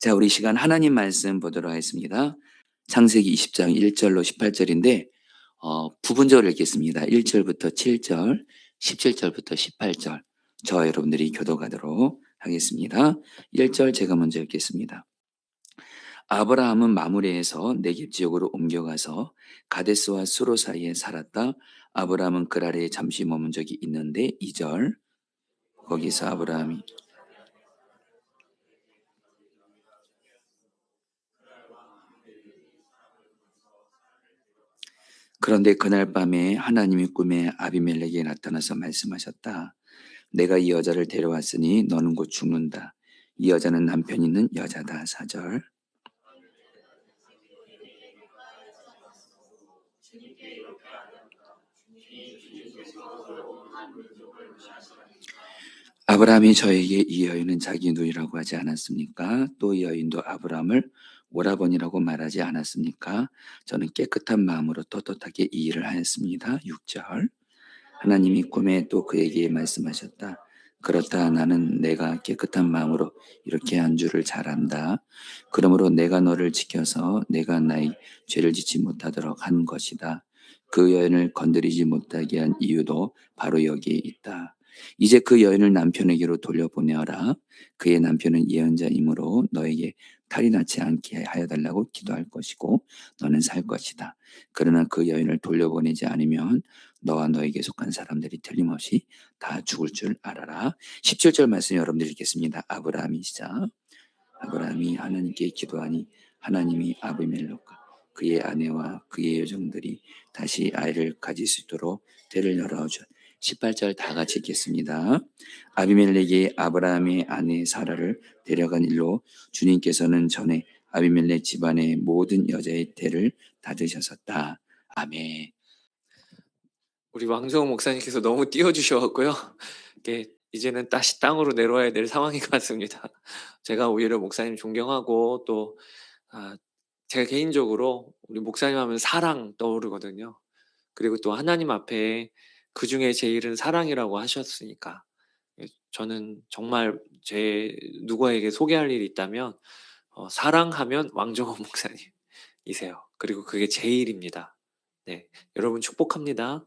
자, 우리 시간 하나님 말씀 보도록 하겠습니다. 창세기 20장 1절로 18절인데 부분적으로 읽겠습니다. 1절부터 7절, 17절부터 18절. 저와 여러분들이 교도가도록 하겠습니다. 1절 제가 먼저 읽겠습니다. 아브라함은 마므레에서 네겝 지역으로 옮겨가서 가데스와 수로 사이에 살았다. 아브라함은 그라레에 잠시 머문 적이 있는데 2절 거기서 아브라함이 그런데 그날 밤에 하나님이 꿈에 아비멜렉에게 나타나서 말씀하셨다. 내가 이 여자를 데려왔으니 너는 곧 죽는다. 이 여자는 남편 있는 여자다. 4절. 아브라함이 저에게 이 여인은 자기 누이라고 하지 않았습니까? 또 이 여인도 아브라함을 오라버니라고 말하지 않았습니까? 저는 깨끗한 마음으로 떳떳하게 이 일을 하였습니다. 6절. 하나님이 꿈에 또 그에게 말씀하셨다. 그렇다, 나는 내가 깨끗한 마음으로 이렇게 한 줄을 잘 안다. 그러므로 내가 너를 지켜서 내가 나의 죄를 짓지 못하도록 한 것이다. 그 여인을 건드리지 못하게 한 이유도 바로 여기에 있다. 이제 그 여인을 남편에게로 돌려보내어라. 그의 남편은 예언자이므로 너에게 탈이 나지 않게 하여달라고 기도할 것이고 너는 살 것이다. 그러나 그 여인을 돌려보내지 않으면 너와 너에게 속한 사람들이 틀림없이 다 죽을 줄 알아라. 17절 말씀 여러분들 읽겠습니다. 아브라함이 시작. 아브라함이 하나님께 기도하니 하나님이 아비멜렉과 그의 아내와 그의 여종들이 다시 아이를 가질 수 있도록 대를 열어줘. 18절 다 같이 읽겠습니다. 아비멜렉이 아브라함의 아내 사라를 데려간 일로 주님께서는 전에 아비멜렉 집안의 모든 여자의 대를 닫으셨었다. 아멘. 우리 왕정호 목사님께서 너무 띄워주셔갖고요. 이제는 다시 땅으로 내려와야 될 상황인 것 같습니다. 제가 오히려 목사님 존경하고 또 제가 개인적으로 우리 목사님 하면 사랑 떠오르거든요. 그리고 또 하나님 앞에 그 중에 제일은 사랑이라고 하셨으니까 저는 정말 제 누구에게 소개할 일이 있다면 사랑하면 왕정호 목사님이세요. 그리고 그게 제일입니다. 네, 여러분 축복합니다.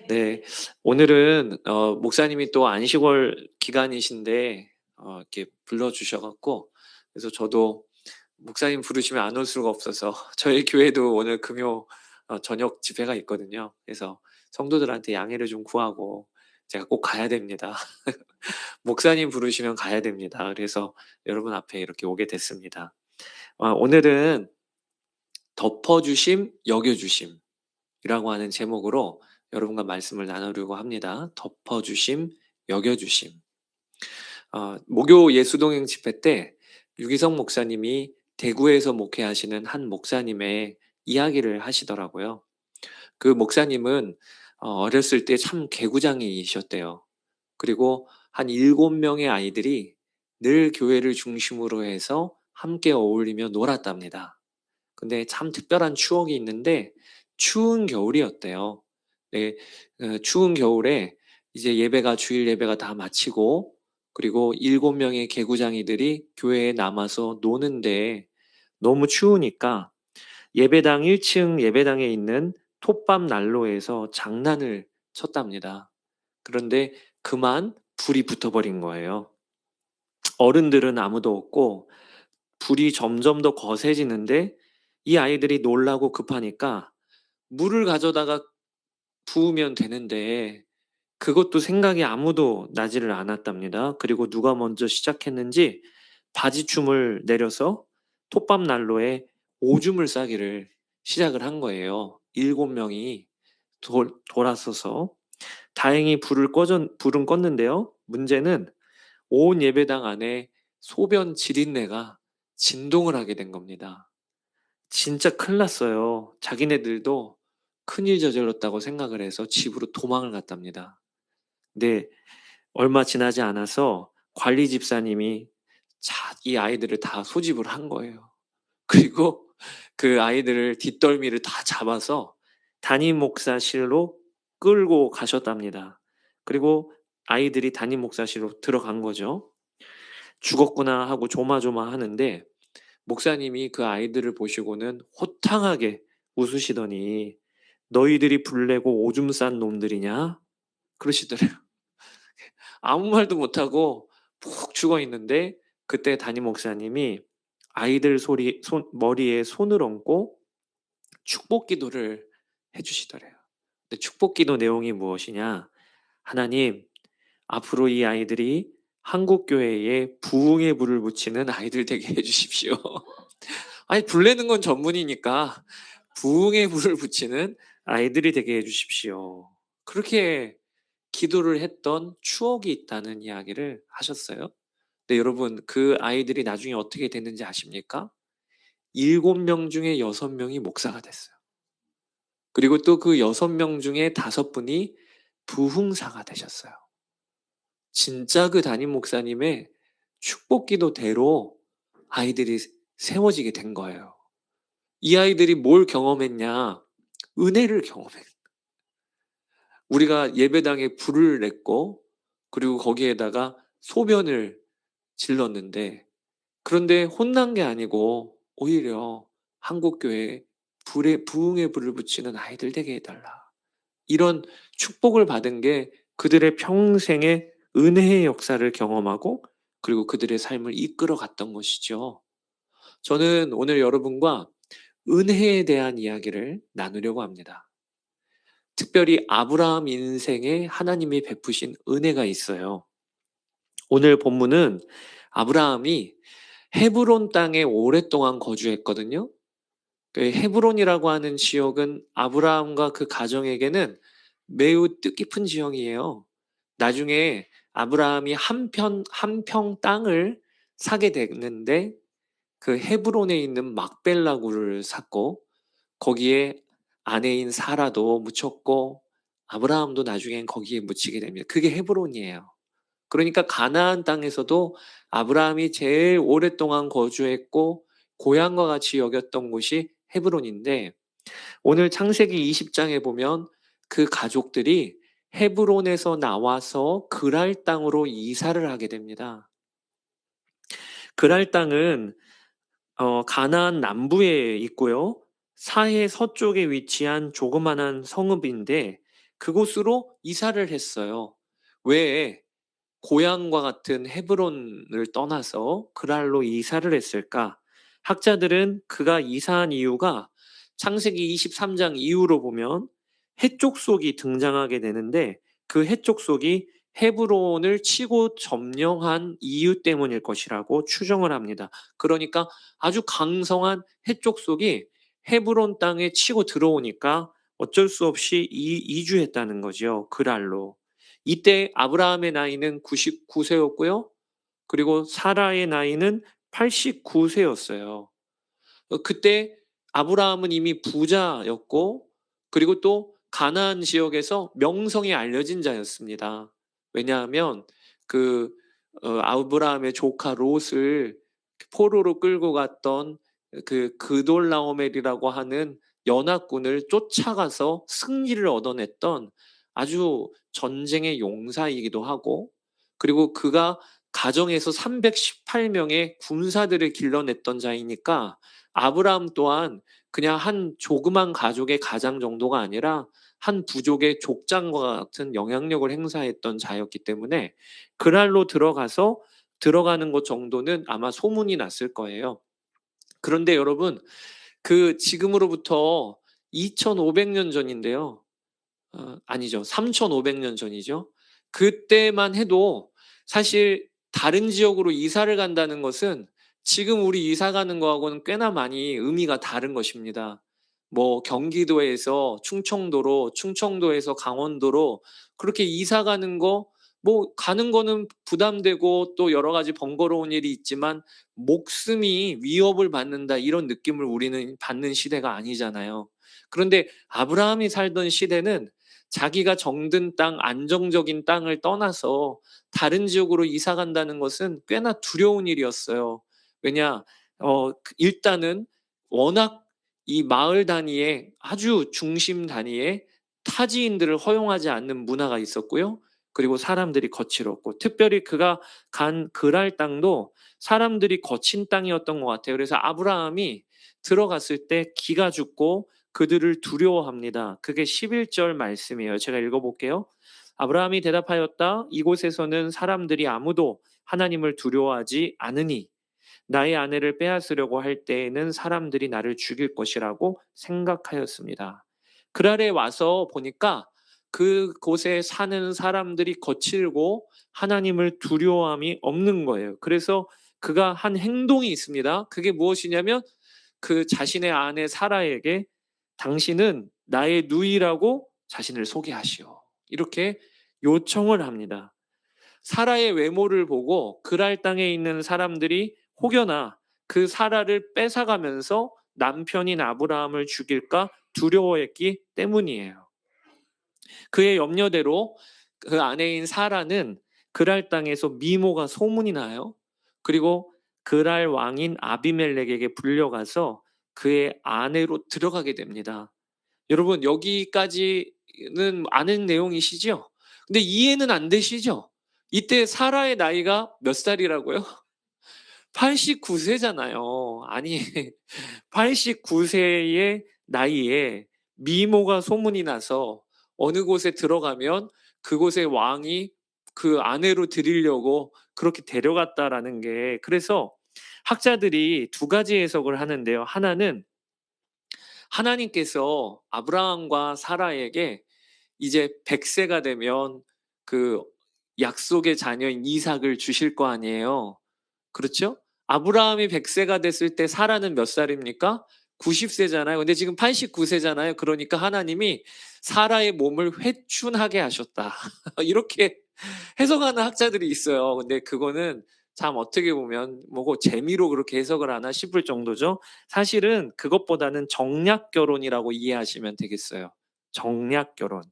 네, 오늘은 목사님이 또 안식월 기간이신데 이렇게 불러주셔갖고 그래서 저도 목사님 부르시면 안 올 수가 없어서 저희 교회도 오늘 금요 저녁 집회가 있거든요. 그래서 성도들한테 양해를 좀 구하고 제가 꼭 가야 됩니다. 목사님 부르시면 가야 됩니다. 그래서 여러분 앞에 이렇게 오게 됐습니다. 오늘은 덮어주심, 여겨주심이라고 하는 제목으로 여러분과 말씀을 나누려고 합니다. 덮어주심, 여겨주심. 목요 예수동행 집회 때 유기성 목사님이 대구에서 목회하시는 한 목사님의 이야기를 하시더라고요. 그 목사님은 어렸을 때 참 개구장이셨대요. 그리고 한 7명의 아이들이 늘 교회를 중심으로 해서 함께 어울리며 놀았답니다. 근데 참 특별한 추억이 있는데 추운 겨울이었대요. 네, 추운 겨울에 이제 주일 예배가 다 마치고 그리고 7명의 개구장이들이 교회에 남아서 노는데 너무 추우니까 예배당 1층 예배당에 있는 톱밥 난로에서 장난을 쳤답니다. 그런데 그만 불이 붙어버린 거예요. 어른들은 아무도 없고 불이 점점 더 거세지는데 이 아이들이 놀라고 급하니까 물을 가져다가 부으면 되는데 그것도 생각이 아무도 나지를 않았답니다. 그리고 누가 먼저 시작했는지 바지춤을 내려서 톱밥 난로에 오줌을 싸기를 시작을 한 거예요. 7명이 돌아서서 다행히 불은 껐는데요. 문제는 온 예배당 안에 소변 지린내가 진동을 하게 된 겁니다. 진짜 큰일 났어요. 자기네들도 큰일 저질렀다고 생각을 해서 집으로 도망을 갔답니다. 근데 얼마 지나지 않아서 관리 집사님이 이 아이들을 다 소집을 한 거예요. 그리고 그 아이들을 뒷덜미를 다 잡아서 담임 목사실로 끌고 가셨답니다. 그리고 아이들이 담임 목사실로 들어간 거죠. 죽었구나 하고 조마조마하는데 목사님이 그 아이들을 보시고는 호탕하게 웃으시더니 "너희들이 불내고 오줌 싼 놈들이냐?" 그러시더래요. 아무 말도 못하고 푹 죽어 있는데 그때 담임 목사님이 아이들 머리에 손을 얹고 축복 기도를 해 주시더래요. 근데 축복 기도 내용이 무엇이냐? "하나님, 앞으로 이 아이들이 한국 교회에 부흥의 불을 붙이는 아이들 되게 해 주십시오." 아니 불 내는 건 전문이니까 부흥의 불을 붙이는 아이들이 되게 해 주십시오. 그렇게 기도를 했던 추억이 있다는 이야기를 하셨어요. 근데 여러분 그 아이들이 나중에 어떻게 됐는지 아십니까? 7명 중에 6명이 목사가 됐어요. 그리고 또 그 6명 중에 5분이 부흥사가 되셨어요. 진짜 그 담임 목사님의 축복 기도대로 아이들이 세워지게 된 거예요. 이 아이들이 뭘 경험했냐? 은혜를 경험했어요. 우리가 예배당에 불을 냈고 그리고 거기에다가 소변을 질렀는데 그런데 혼난 게 아니고 오히려 한국교회에 부흥의 불을 붙이는 아이들 되게 해달라. 이런 축복을 받은 게 그들의 평생의 은혜의 역사를 경험하고 그리고 그들의 삶을 이끌어 갔던 것이죠. 저는 오늘 여러분과 은혜에 대한 이야기를 나누려고 합니다. 특별히 아브라함 인생에 하나님이 베푸신 은혜가 있어요. 오늘 본문은 아브라함이 헤브론 땅에 오랫동안 거주했거든요. 그 헤브론이라고 하는 지역은 아브라함과 그 가정에게는 매우 뜻깊은 지형이에요. 나중에 아브라함이 한 평 땅을 사게 됐는데 그 헤브론에 있는 막벨라굴을 샀고 거기에 아내인 사라도 묻혔고 아브라함도 나중엔 거기에 묻히게 됩니다. 그게 헤브론이에요. 그러니까 가나안 땅에서도 아브라함이 제일 오랫동안 거주했고 고향과 같이 여겼던 곳이 헤브론인데 오늘 창세기 20장에 보면 그 가족들이 헤브론에서 나와서 그랄 땅으로 이사를 하게 됩니다. 그랄 땅은 가나안 남부에 있고요. 사해 서쪽에 위치한 조그만한 성읍인데 그곳으로 이사를 했어요. 왜 고향과 같은 헤브론을 떠나서 그랄로 이사를 했을까? 학자들은 그가 이사한 이유가 창세기 23장 이후로 보면 해족속이 등장하게 되는데 그 해족속이 헤브론을 치고 점령한 이유 때문일 것이라고 추정을 합니다. 그러니까 아주 강성한 해족속이 헤브론 땅에 치고 들어오니까 어쩔 수 없이 이주했다는 거죠. 그랄로. 이때 아브라함의 나이는 99세였고요. 그리고 사라의 나이는 89세였어요. 그때 아브라함은 이미 부자였고 그리고 또 가나안 지역에서 명성이 알려진 자였습니다. 왜냐하면 그 아브라함의 조카 롯을 포로로 끌고 갔던 그 그돌라오멜이라고 하는 연합군을 쫓아가서 승리를 얻어냈던 아주 전쟁의 용사이기도 하고 그리고 그가 가정에서 318명의 군사들을 길러냈던 자이니까 아브라함 또한 그냥 한 조그만 가족의 가장 정도가 아니라 한 부족의 족장과 같은 영향력을 행사했던 자였기 때문에 그랄로 들어가는 것 정도는 아마 소문이 났을 거예요. 그런데 여러분, 그 지금으로부터 2500년 전인데요. 아니죠. 3500년 전이죠. 그때만 해도 사실 다른 지역으로 이사를 간다는 것은 지금 우리 이사 가는 거하고는 꽤나 많이 의미가 다른 것입니다. 뭐 경기도에서 충청도로, 충청도에서 강원도로 그렇게 이사 가는 거, 뭐 가는 거는 부담되고 또 여러 가지 번거로운 일이 있지만 목숨이 위협을 받는다 이런 느낌을 우리는 받는 시대가 아니잖아요. 그런데 아브라함이 살던 시대는 자기가 정든 땅, 안정적인 땅을 떠나서 다른 지역으로 이사 간다는 것은 꽤나 두려운 일이었어요. 왜냐, 일단은 워낙 이 마을 단위에 아주 중심 단위에 타지인들을 허용하지 않는 문화가 있었고요. 그리고 사람들이 거칠었고, 특별히 그가 간 그랄 땅도 사람들이 거친 땅이었던 것 같아요. 그래서 아브라함이 들어갔을 때 기가 죽고 그들을 두려워합니다. 그게 11절 말씀이에요. 제가 읽어볼게요. 아브라함이 대답하였다. 이곳에서는 사람들이 아무도 하나님을 두려워하지 않으니 나의 아내를 빼앗으려고 할 때에는 사람들이 나를 죽일 것이라고 생각하였습니다. 그랄에 와서 보니까 그곳에 사는 사람들이 거칠고 하나님을 두려워함이 없는 거예요. 그래서 그가 한 행동이 있습니다. 그게 무엇이냐면 그 자신의 아내 사라에게 당신은 나의 누이라고 자신을 소개하시오. 이렇게 요청을 합니다. 사라의 외모를 보고 그랄 땅에 있는 사람들이 혹여나 그 사라를 뺏어가면서 남편인 아브라함을 죽일까 두려워했기 때문이에요. 그의 염려대로 그 아내인 사라는 그랄 땅에서 미모가 소문이 나요. 그리고 그랄 왕인 아비멜렉에게 불려가서 그의 아내로 들어가게 됩니다. 여러분, 여기까지는 아는 내용이시죠? 근데 이해는 안 되시죠? 이때 사라의 나이가 몇 살이라고요? 89세잖아요. 아니, 89세의 나이에 미모가 소문이 나서 어느 곳에 들어가면 그곳의 왕이 그 아내로 드리려고 그렇게 데려갔다라는 게, 그래서 학자들이 두 가지 해석을 하는데요. 하나는 하나님께서 아브라함과 사라에게 이제 100세가 되면 그 약속의 자녀인 이삭을 주실 거 아니에요. 그렇죠? 아브라함이 100세가 됐을 때 사라는 몇 살입니까? 90세잖아요. 근데 지금 89세잖아요. 그러니까 하나님이 사라의 몸을 회춘하게 하셨다. 이렇게 해석하는 학자들이 있어요. 근데 그거는 참 어떻게 보면 뭐고 재미로 그렇게 해석을 하나 싶을 정도죠. 사실은 그것보다는 정략 결혼이라고 이해하시면 되겠어요. 정략 결혼.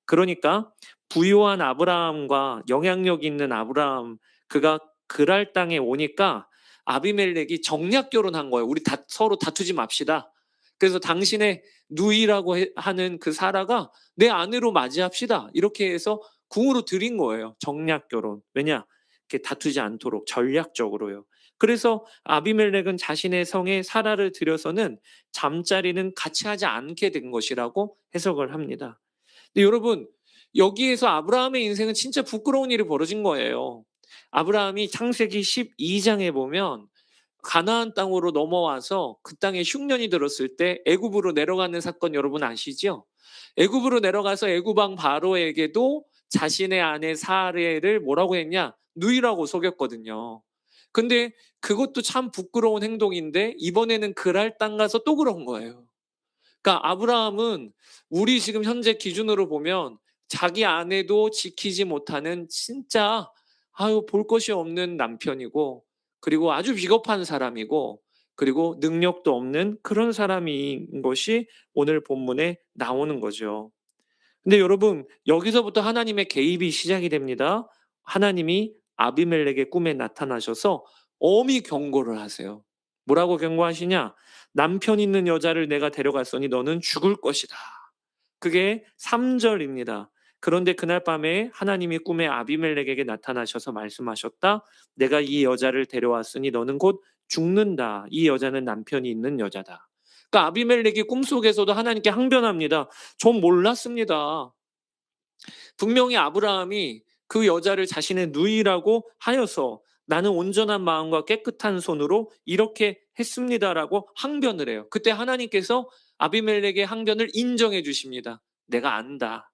그러니까 부유한 아브라함과 영향력 있는 아브라함, 그가 그랄 땅에 오니까 아비멜렉이 정략 결혼한 거예요. 우리 서로 다투지 맙시다. 그래서 당신의 누이라고 하는 그 사라가 내 아내로 맞이합시다. 이렇게 해서 궁으로 드린 거예요. 정략 결혼. 왜냐? 이렇게 다투지 않도록 전략적으로요. 그래서 아비멜렉은 자신의 성에 사라를 들여서는 잠자리는 같이 하지 않게 된 것이라고 해석을 합니다. 근데 여러분, 여기에서 아브라함의 인생은 진짜 부끄러운 일이 벌어진 거예요. 아브라함이 창세기 12장에 보면 가나안 땅으로 넘어와서 그 땅에 흉년이 들었을 때 애굽으로 내려가는 사건 여러분 아시죠? 애굽으로 내려가서 애굽 왕 바로에게도 자신의 아내 사레를 뭐라고 했냐? 누이라고 속였거든요. 근데 그것도 참 부끄러운 행동인데 이번에는 그랄 땅 가서 또 그런 거예요. 그러니까 아브라함은 우리 지금 현재 기준으로 보면 자기 아내도 지키지 못하는 진짜 볼 것이 없는 남편이고, 그리고 아주 비겁한 사람이고, 그리고 능력도 없는 그런 사람인 것이 오늘 본문에 나오는 거죠. 근데 여러분, 여기서부터 하나님의 개입이 시작이 됩니다. 하나님이 아비멜렉의 꿈에 나타나셔서 엄히 경고를 하세요. 뭐라고 경고하시냐? 남편 있는 여자를 내가 데려갔으니 너는 죽을 것이다. 그게 3절입니다. 그런데 그날 밤에 하나님이 꿈에 아비멜렉에게 나타나셔서 말씀하셨다. 내가 이 여자를 데려왔으니 너는 곧 죽는다. 이 여자는 남편이 있는 여자다. 그러니까 아비멜렉이 꿈속에서도 하나님께 항변합니다. 전 몰랐습니다. 분명히 아브라함이 그 여자를 자신의 누이라고 하여서 나는 온전한 마음과 깨끗한 손으로 이렇게 했습니다라고 항변을 해요. 그때 하나님께서 아비멜렉의 항변을 인정해 주십니다. 내가 안다.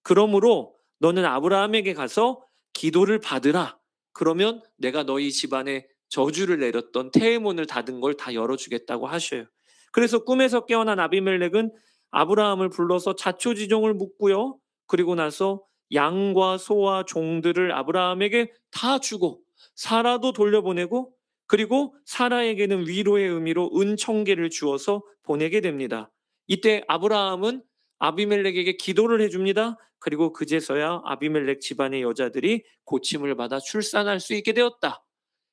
그러므로 너는 아브라함에게 가서 기도를 받으라. 그러면 내가 너희 집안에 저주를 내렸던 태의문을 닫은 걸 다 열어주겠다고 하셔요. 그래서 꿈에서 깨어난 아비멜렉은 아브라함을 불러서 자초지종을 묻고요. 그리고 나서 양과 소와 종들을 아브라함에게 다 주고 사라도 돌려보내고, 그리고 사라에게는 위로의 의미로 은청개를 주어서 보내게 됩니다. 이때 아브라함은 아비멜렉에게 기도를 해줍니다. 그리고 그제서야 아비멜렉 집안의 여자들이 고침을 받아 출산할 수 있게 되었다.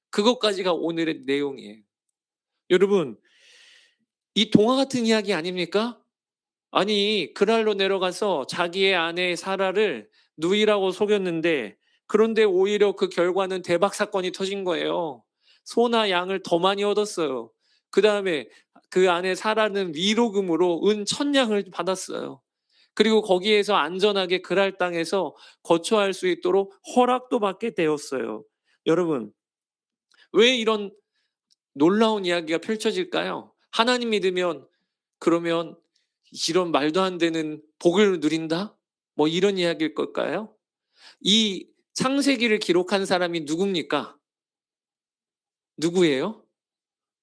그것까지가 오늘의 내용이에요. 여러분, 이 동화 같은 이야기 아닙니까? 아니, 그랄로 내려가서 자기의 아내 사라를 누이라고 속였는데 그런데 오히려 그 결과는 대박 사건이 터진 거예요. 소나 양을 더 많이 얻었어요. 그 다음에 그 안에 사라는 위로금으로 은 1000냥을 받았어요. 그리고 거기에서 안전하게 그랄 땅에서 거처할 수 있도록 허락도 받게 되었어요. 여러분, 왜 이런 놀라운 이야기가 펼쳐질까요? 하나님 믿으면 그러면 이런 말도 안 되는 복을 누린다? 뭐 이런 이야기일 걸까요? 이 창세기를 기록한 사람이 누굽니까? 누구예요?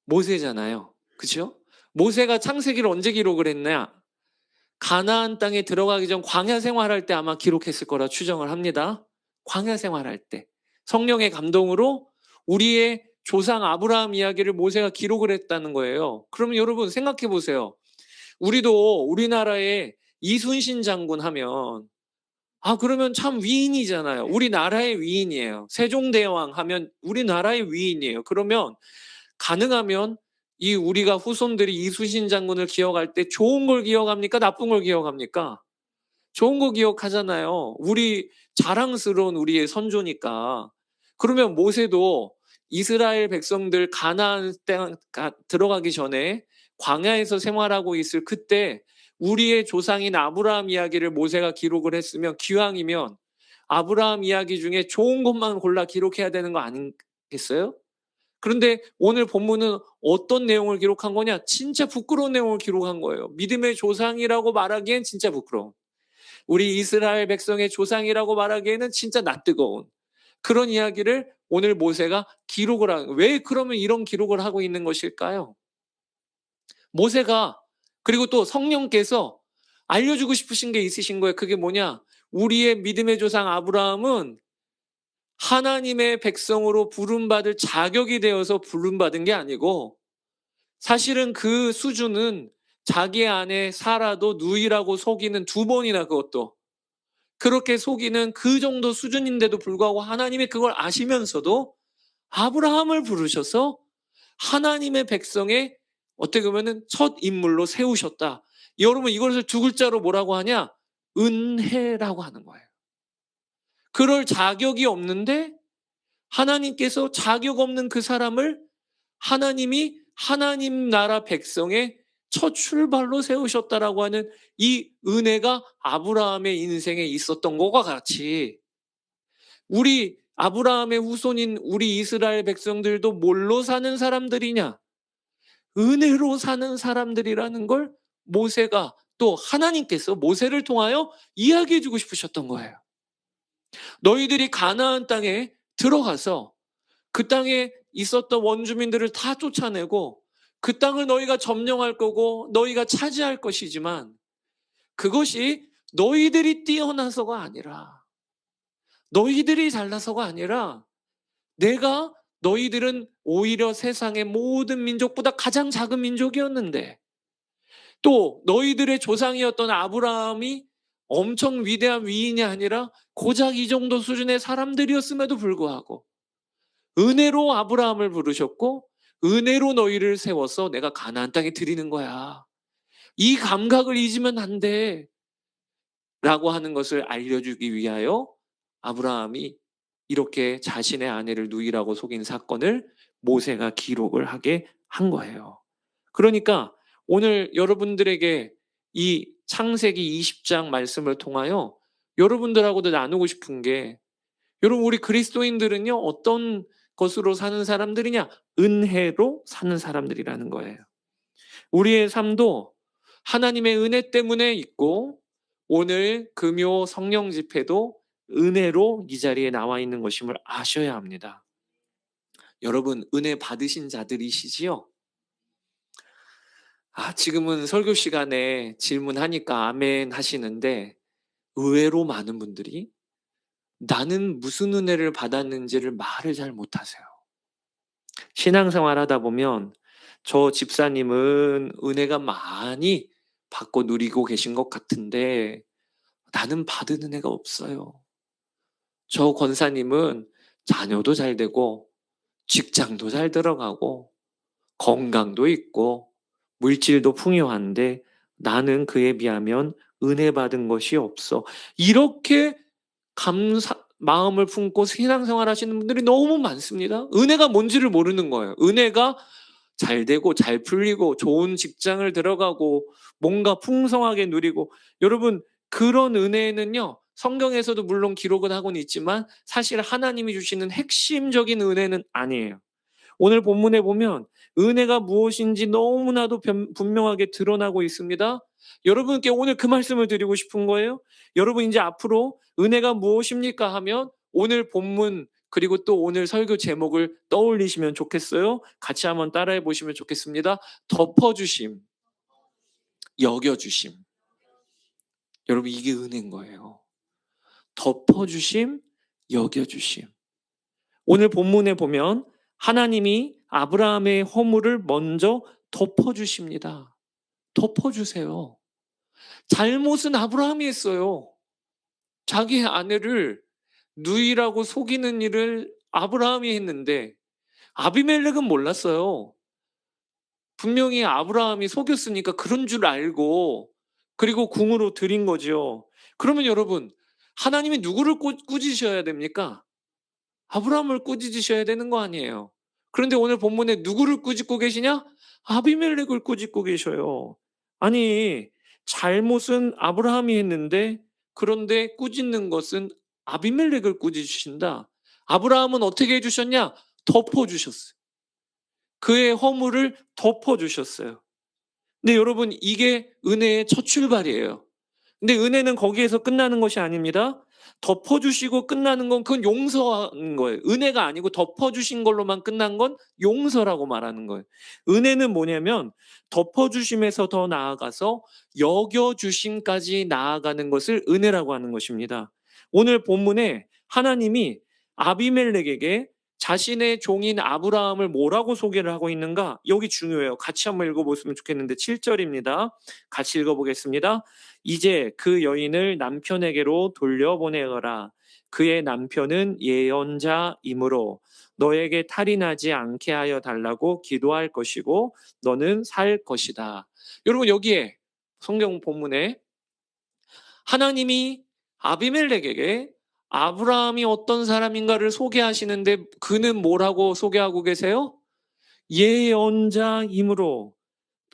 모세잖아요. 그렇죠? 모세가 창세기를 언제 기록을 했냐? 가나안 땅에 들어가기 전 광야 생활할 때 아마 기록했을 거라 추정을 합니다. 광야 생활할 때. 성령의 감동으로 우리의 조상 아브라함 이야기를 모세가 기록을 했다는 거예요. 그러면 여러분 생각해 보세요. 우리도 우리나라의 이순신 장군 하면 그러면 참 위인이잖아요. 우리나라의 위인이에요. 세종대왕 하면 우리나라의 위인이에요. 그러면 가능하면 이 우리가 후손들이 이순신 장군을 기억할 때 좋은 걸 기억합니까? 나쁜 걸 기억합니까? 좋은 거 기억하잖아요. 우리 자랑스러운 우리의 선조니까. 그러면 모세도 이스라엘 백성들 가나안 땅 들어가기 전에 광야에서 생활하고 있을 그때 우리의 조상인 아브라함 이야기를 모세가 기록을 했으면 기왕이면 아브라함 이야기 중에 좋은 것만 골라 기록해야 되는 거 아니겠어요? 그런데 오늘 본문은 어떤 내용을 기록한 거냐? 진짜 부끄러운 내용을 기록한 거예요. 믿음의 조상이라고 말하기엔 진짜 부끄러운. 우리 이스라엘 백성의 조상이라고 말하기에는 진짜 낯뜨거운 그런 이야기를 오늘 모세가 기록을 왜 그러면 이런 기록을 하고 있는 것일까요? 모세가 그리고 또 성령께서 알려주고 싶으신 게 있으신 거예요. 그게 뭐냐? 우리의 믿음의 조상 아브라함은 하나님의 백성으로 부름받을 자격이 되어서 부름받은 게 아니고 사실은 그 수준은 자기 안에 사라도 누이라고 속이는 2번이나 그것도 그렇게 속이는 그 정도 수준인데도 불구하고 하나님이 그걸 아시면서도 아브라함을 부르셔서 하나님의 백성의 어떻게 보면은 첫 인물로 세우셨다. 여러분 이것을 2글자로 뭐라고 하냐? 은혜라고 하는 거예요. 그럴 자격이 없는데 하나님께서 자격 없는 그 사람을 하나님이 하나님 나라 백성의 첫 출발로 세우셨다라고 하는 이 은혜가 아브라함의 인생에 있었던 것과 같이 우리 아브라함의 후손인 우리 이스라엘 백성들도 뭘로 사는 사람들이냐? 은혜로 사는 사람들이라는 걸 모세가 또 하나님께서 모세를 통하여 이야기해 주고 싶으셨던 거예요. 너희들이 가나안 땅에 들어가서 그 땅에 있었던 원주민들을 다 쫓아내고 그 땅을 너희가 점령할 거고 너희가 차지할 것이지만 그것이 너희들이 뛰어나서가 아니라 너희들이 잘나서가 아니라 내가 너희들은 오히려 세상의 모든 민족보다 가장 작은 민족이었는데 또 너희들의 조상이었던 아브라함이 엄청 위대한 위인이 아니라 고작 이 정도 수준의 사람들이었음에도 불구하고 은혜로 아브라함을 부르셨고 은혜로 너희를 세워서 내가 가나안 땅에 드리는 거야. 이 감각을 잊으면 안 돼. 라고 하는 것을 알려주기 위하여 아브라함이 이렇게 자신의 아내를 누이라고 속인 사건을 모세가 기록을 하게 한 거예요. 그러니까 오늘 여러분들에게 이 창세기 20장 말씀을 통하여 여러분들하고도 나누고 싶은 게 여러분 우리 그리스도인들은요 어떤 것으로 사는 사람들이냐? 은혜로 사는 사람들이라는 거예요. 우리의 삶도 하나님의 은혜 때문에 있고 오늘 금요 성령 집회도 은혜로 이 자리에 나와 있는 것임을 아셔야 합니다. 여러분 은혜 받으신 자들이시지요? 지금은 설교 시간에 질문하니까 아멘 하시는데 의외로 많은 분들이 나는 무슨 은혜를 받았는지를 말을 잘 못하세요. 신앙생활 하다 보면 저 집사님은 은혜가 많이 받고 누리고 계신 것 같은데 나는 받은 은혜가 없어요. 저 권사님은 자녀도 잘 되고 직장도 잘 들어가고 건강도 있고 물질도 풍요한데 나는 그에 비하면 은혜 받은 것이 없어. 이렇게 마음을 품고 신앙생활 하시는 분들이 너무 많습니다. 은혜가 뭔지를 모르는 거예요. 은혜가 잘 되고 잘 풀리고 좋은 직장을 들어가고 뭔가 풍성하게 누리고, 여러분 그런 은혜는요, 성경에서도 물론 기록은 하고는 있지만 사실 하나님이 주시는 핵심적인 은혜는 아니에요. 오늘 본문에 보면 은혜가 무엇인지 너무나도 분명하게 드러나고 있습니다. 여러분께 오늘 그 말씀을 드리고 싶은 거예요. 여러분 이제 앞으로 은혜가 무엇입니까 하면 오늘 본문 그리고 또 오늘 설교 제목을 떠올리시면 좋겠어요. 같이 한번 따라해 보시면 좋겠습니다. 덮어주심, 여겨주심. 여러분 이게 은혜인 거예요. 덮어주심, 여겨주심. 오늘 본문에 보면 하나님이 아브라함의 허물을 먼저 덮어주십니다. 덮어주세요. 잘못은 아브라함이 했어요. 자기의 아내를 누이라고 속이는 일을 아브라함이 했는데 아비멜렉은 몰랐어요. 분명히 아브라함이 속였으니까 그런 줄 알고 그리고 궁으로 들인 거죠. 그러면 여러분, 하나님이 누구를 꾸짖으셔야 됩니까? 아브라함을 꾸짖으셔야 되는 거 아니에요. 그런데 오늘 본문에 누구를 꾸짖고 계시냐? 아비멜렉을 꾸짖고 계셔요. 아니, 잘못은 아브라함이 했는데 그런데 꾸짖는 것은 아비멜렉을 꾸짖으신다. 아브라함은 어떻게 해주셨냐? 덮어주셨어요. 그의 허물을 덮어주셨어요. 근데 여러분 이게 은혜의 첫 출발이에요. 근데 은혜는 거기에서 끝나는 것이 아닙니다. 덮어주시고 끝나는 건 그건 용서하는 거예요. 은혜가 아니고 덮어주신 걸로만 끝난 건 용서라고 말하는 거예요. 은혜는 뭐냐면 덮어주심에서 더 나아가서 여겨주심까지 나아가는 것을 은혜라고 하는 것입니다. 오늘 본문에 하나님이 아비멜렉에게 자신의 종인 아브라함을 뭐라고 소개를 하고 있는가? 여기 중요해요. 같이 한번 읽어보시면 좋겠는데 7절입니다. 같이 읽어보겠습니다. 이제 그 여인을 남편에게로 돌려보내어라. 그의 남편은 예언자이므로 너에게 탈이 나지 않게 하여 달라고 기도할 것이고 너는 살 것이다. 여러분 여기에 성경 본문에 하나님이 아비멜렉에게 아브라함이 어떤 사람인가를 소개하시는데 그는 뭐라고 소개하고 계세요? 예언자이므로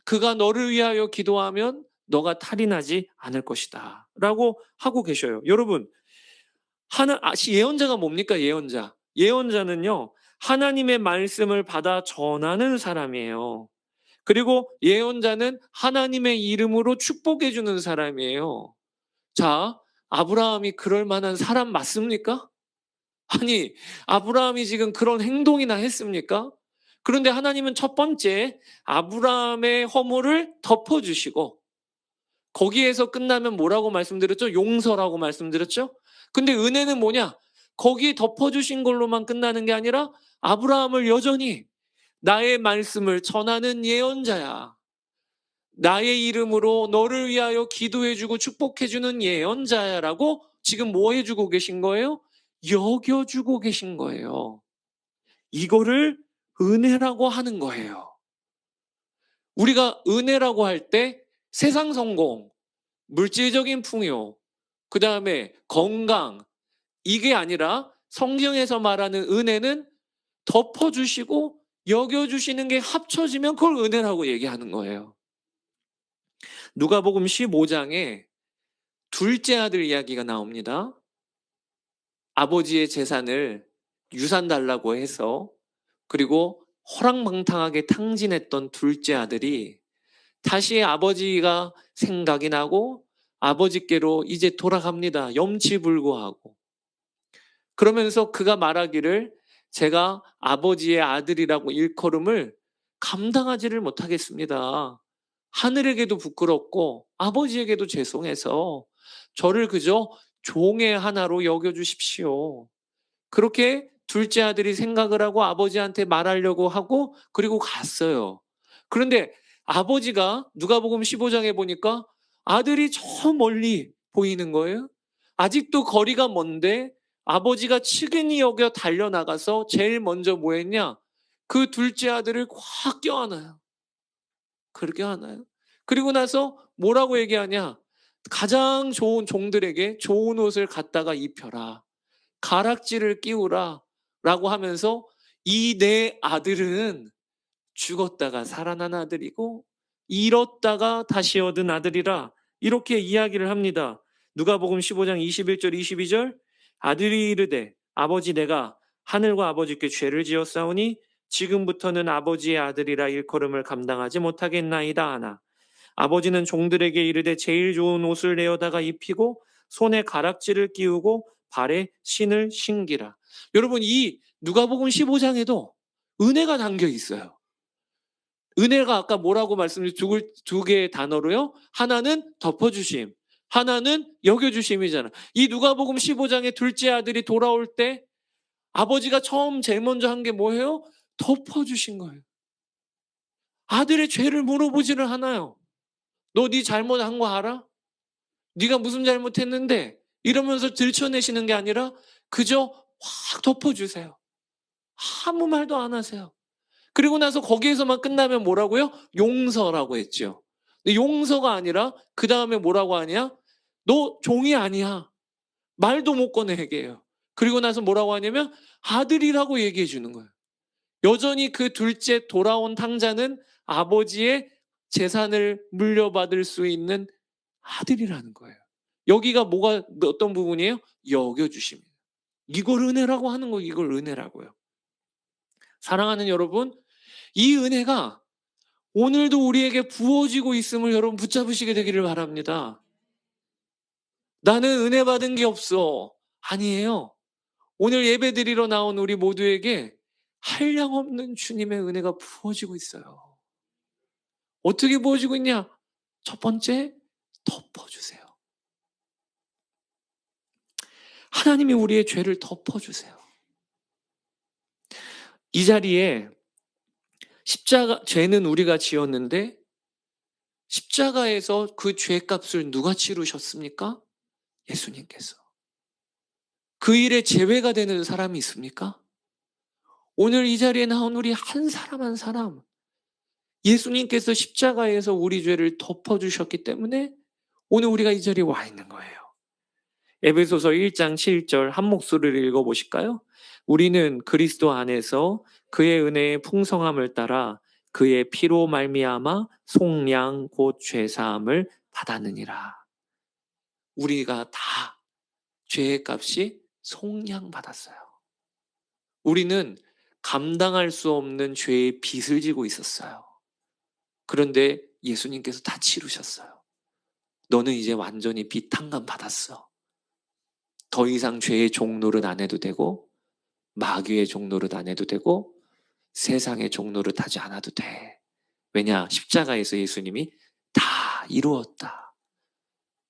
그가 너를 위하여 기도하면 너가 탈이 나지 않을 것이다 라고 하고 계셔요. 여러분 예언자가 뭡니까? 예언자는요 하나님의 말씀을 받아 전하는 사람이에요. 그리고 예언자는 하나님의 이름으로 축복해 주는 사람이에요. 자, 아브라함이 그럴 만한 사람 맞습니까? 아니, 아브라함이 지금 그런 행동이나 했습니까? 그런데 하나님은 첫 번째 아브라함의 허물을 덮어주시고 거기에서 끝나면 뭐라고 말씀드렸죠? 용서라고 말씀드렸죠? 근데 은혜는 뭐냐? 거기 덮어주신 걸로만 끝나는 게 아니라 아브라함을 여전히 나의 말씀을 전하는 예언자야. 나의 이름으로 너를 위하여 기도해주고 축복해주는 예언자야라고 지금 뭐 해주고 계신 거예요? 여겨주고 계신 거예요. 이거를 은혜라고 하는 거예요. 우리가 은혜라고 할 때 세상 성공, 물질적인 풍요, 그 다음에 건강, 이게 아니라 성경에서 말하는 은혜는 덮어주시고 여겨주시는 게 합쳐지면 그걸 은혜라고 얘기하는 거예요. 누가복음 15장에 둘째 아들 이야기가 나옵니다. 아버지의 재산을 유산 달라고 해서 그리고 허랑방탕하게 탕진했던 둘째 아들이 다시 아버지가 생각이 나고 아버지께로 이제 돌아갑니다. 염치불구하고. 그러면서 그가 말하기를 제가 아버지의 아들이라고 일컬음을 감당하지를 못하겠습니다. 하늘에게도 부끄럽고 아버지에게도 죄송해서 저를 그저 종의 하나로 여겨주십시오. 그렇게 둘째 아들이 생각을 하고 아버지한테 말하려고 하고 그리고 갔어요. 그런데 아버지가 누가복음 15장에 보니까 아들이 저 멀리 보이는 거예요. 아직도 거리가 먼데 아버지가 측은히 여겨 달려나가서 제일 먼저 뭐 했냐? 그 둘째 아들을 확 껴안아요. 그렇게 하나요? 그리고 나서 뭐라고 얘기하냐? 가장 좋은 종들에게 좋은 옷을 갖다가 입혀라. 가락지를 끼우라. 라고 하면서 이 내 아들은 죽었다가 살아난 아들이고 잃었다가 다시 얻은 아들이라 이렇게 이야기를 합니다. 누가복음 15장 21절 22절 아들이 이르되 아버지 내가 하늘과 아버지께 죄를 지었사오니 지금부터는 아버지의 아들이라 일컬음을 감당하지 못하겠나이다 하나 아버지는 종들에게 이르되 제일 좋은 옷을 내어다가 입히고 손에 가락지를 끼우고 발에 신을 신기라. 여러분 이 누가복음 15장에도 은혜가 담겨 있어요. 은혜가 아까 뭐라고 말씀드린 두 개의 단어로요. 하나는 덮어주심, 하나는 여겨주심이잖아. 이 누가복음 15장의 둘째 아들이 돌아올 때 아버지가 처음 제일 먼저 한 게 뭐예요? 덮어주신 거예요. 아들의 죄를 물어보지를 않아요. 너 네 잘못한 거 알아? 네가 무슨 잘못했는데? 이러면서 들춰내시는 게 아니라 그저 확 덮어주세요. 아무 말도 안 하세요. 그리고 나서 거기에서만 끝나면 뭐라고요? 용서라고 했죠. 근데 용서가 아니라 그 다음에 뭐라고 하냐? 너 종이 아니야. 말도 못 꺼내게 해요. 그리고 나서 뭐라고 하냐면 아들이라고 얘기해 주는 거예요. 여전히 그 둘째 돌아온 탕자는 아버지의 재산을 물려받을 수 있는 아들이라는 거예요. 여기가 뭐가 어떤 부분이에요? 여겨주십니다. 이걸 은혜라고 하는 거예요. 이걸 은혜라고요. 사랑하는 여러분, 이 은혜가 오늘도 우리에게 부어지고 있음을 여러분 붙잡으시게 되기를 바랍니다. 나는 은혜 받은 게 없어. 아니에요. 오늘 예배 드리러 나온 우리 모두에게 한량없는 주님의 은혜가 부어지고 있어요. 어떻게 부어지고 있냐? 첫 번째, 덮어주세요. 하나님이 우리의 죄를 덮어주세요. 이 자리에 죄는 우리가 지었는데 십자가에서 그 죄값을 누가 치르셨습니까? 예수님께서. 그 일에 제외가 되는 사람이 있습니까? 오늘 이 자리에 나온 우리 한 사람 한 사람 예수님께서 십자가에서 우리 죄를 덮어주셨기 때문에 오늘 우리가 이 자리에 와 있는 거예요. 에베소서 1장 7절 한 목소리를 읽어보실까요? 우리는 그리스도 안에서 그의 은혜의 풍성함을 따라 그의 피로 말미암아 속량 곧 죄사함을 받았느니라. 우리가 다 죄의 값이 속량받았어요. 우리는 감당할 수 없는 죄의 빚을 지고 있었어요. 그런데 예수님께서 다 치르셨어요. 너는 이제 완전히 빚 탕감 받았어. 더 이상 죄의 종노릇 안 해도 되고 마귀의 종노릇 안 해도 되고 세상의 종노릇 하지 않아도 돼. 왜냐? 십자가에서 예수님이 다 이루었다.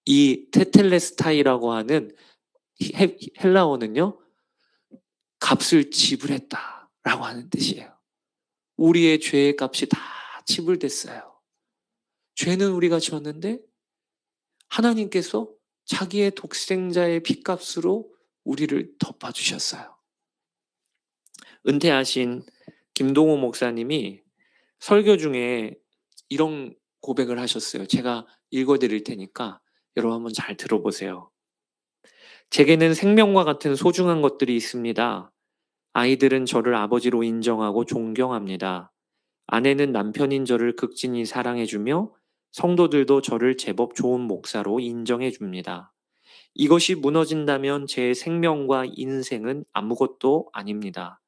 이 테텔레스타이라고 하는 헬라어는요. 값을 지불했다라고 하는 뜻이에요. 우리의 죄의 값이 다 지불됐어요. 죄는 우리가 지었는데 하나님께서 자기의 독생자의 핏값으로 우리를 덮어주셨어요. 은퇴하신 김동호 목사님이 설교 중에 이런 고백을 하셨어요. 제가 읽어드릴 테니까 여러분 한번 잘 들어보세요. 제게는 생명과 같은 소중한 것들이 있습니다. 아이들은 저를 아버지로 인정하고 존경합니다. 아내는 남편인 저를 극진히 사랑해주며 성도들도 저를 제법 좋은 목사로 인정해줍니다. 이것이 무너진다면 제 생명과 인생은 아무것도 아닙니다.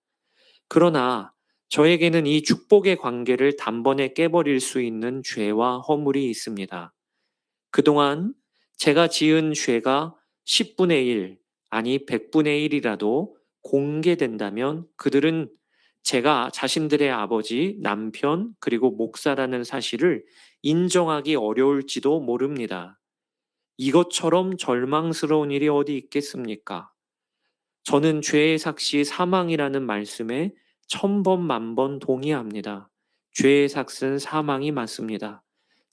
그러나 저에게는 이 축복의 관계를 단번에 깨버릴 수 있는 죄와 허물이 있습니다. 그동안 제가 지은 죄가 10분의 1, 아니 100분의 1이라도 공개된다면 그들은 제가 자신들의 아버지, 남편, 그리고 목사라는 사실을 인정하기 어려울지도 모릅니다. 이것처럼 절망스러운 일이 어디 있겠습니까? 저는 죄의 삭시 사망이라는 말씀에 1000번 만번 동의합니다. 죄의 삭은 사망이 맞습니다.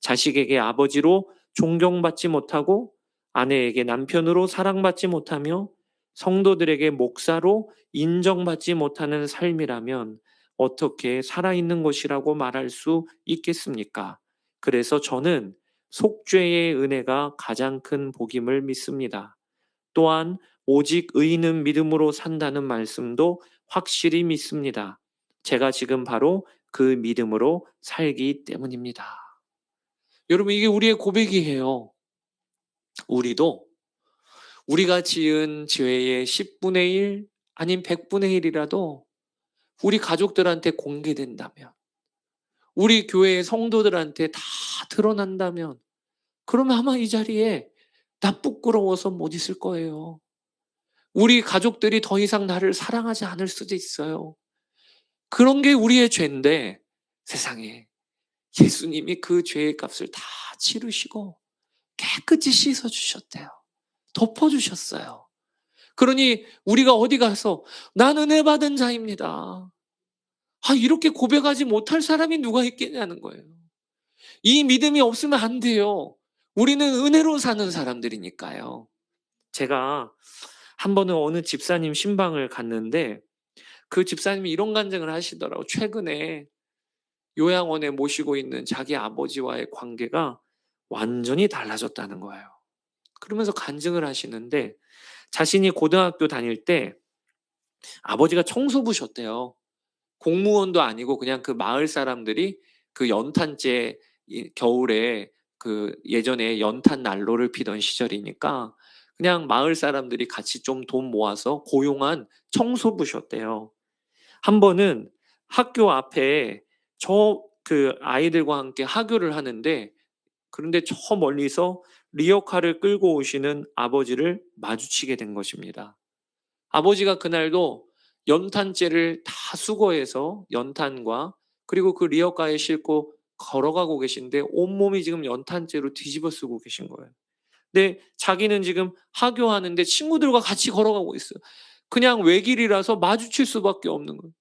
자식에게 아버지로 존경받지 못하고 아내에게 남편으로 사랑받지 못하며 성도들에게 목사로 인정받지 못하는 삶이라면 어떻게 살아있는 것이라고 말할 수 있겠습니까? 그래서 저는 속죄의 은혜가 가장 큰 복임을 믿습니다. 또한 오직 의인은 믿음으로 산다는 말씀도 확실히 믿습니다. 제가 지금 바로 그 믿음으로 살기 때문입니다. 여러분, 이게 우리의 고백이에요. 우리도 우리가 지은 죄의 10분의 1 아닌 100분의 1이라도 우리 가족들한테 공개된다면, 우리 교회의 성도들한테 다 드러난다면, 그러면 아마 이 자리에 나 부끄러워서 못 있을 거예요. 우리 가족들이 더 이상 나를 사랑하지 않을 수도 있어요. 그런 게 우리의 죄인데, 세상에 예수님이 그 죄의 값을 다 치르시고 깨끗이 씻어주셨대요. 덮어주셨어요. 그러니 우리가 어디 가서 난 은혜 받은 자입니다, 이렇게 고백하지 못할 사람이 누가 있겠냐는 거예요. 이 믿음이 없으면 안 돼요. 우리는 은혜로 사는 사람들이니까요. 제가 한 번은 어느 집사님 신방을 갔는데 그 집사님이 이런 간증을 하시더라고요. 최근에 요양원에 모시고 있는 자기 아버지와의 관계가 완전히 달라졌다는 거예요. 그러면서 간증을 하시는데, 자신이 고등학교 다닐 때 아버지가 청소부셨대요. 공무원도 아니고 그냥 그 마을 사람들이 그 연탄재, 겨울에 그 예전에 연탄 난로를 피던 시절이니까 그냥 마을 사람들이 같이 좀 돈 모아서 고용한 청소부셨대요. 한 번은 학교 앞에 그 아이들과 함께 하교를 하는데, 그런데 저 멀리서 리어카를 끌고 오시는 아버지를 마주치게 된 것입니다. 아버지가 그날도 연탄재를 다 수거해서 연탄과 그리고 그 리어카에 싣고 걸어가고 계신데 온몸이 지금 연탄재로 뒤집어 쓰고 계신 거예요. 근데 자기는 지금 하교하는데 친구들과 같이 걸어가고 있어요. 그냥 외길이라서 마주칠 수밖에 없는 거예요.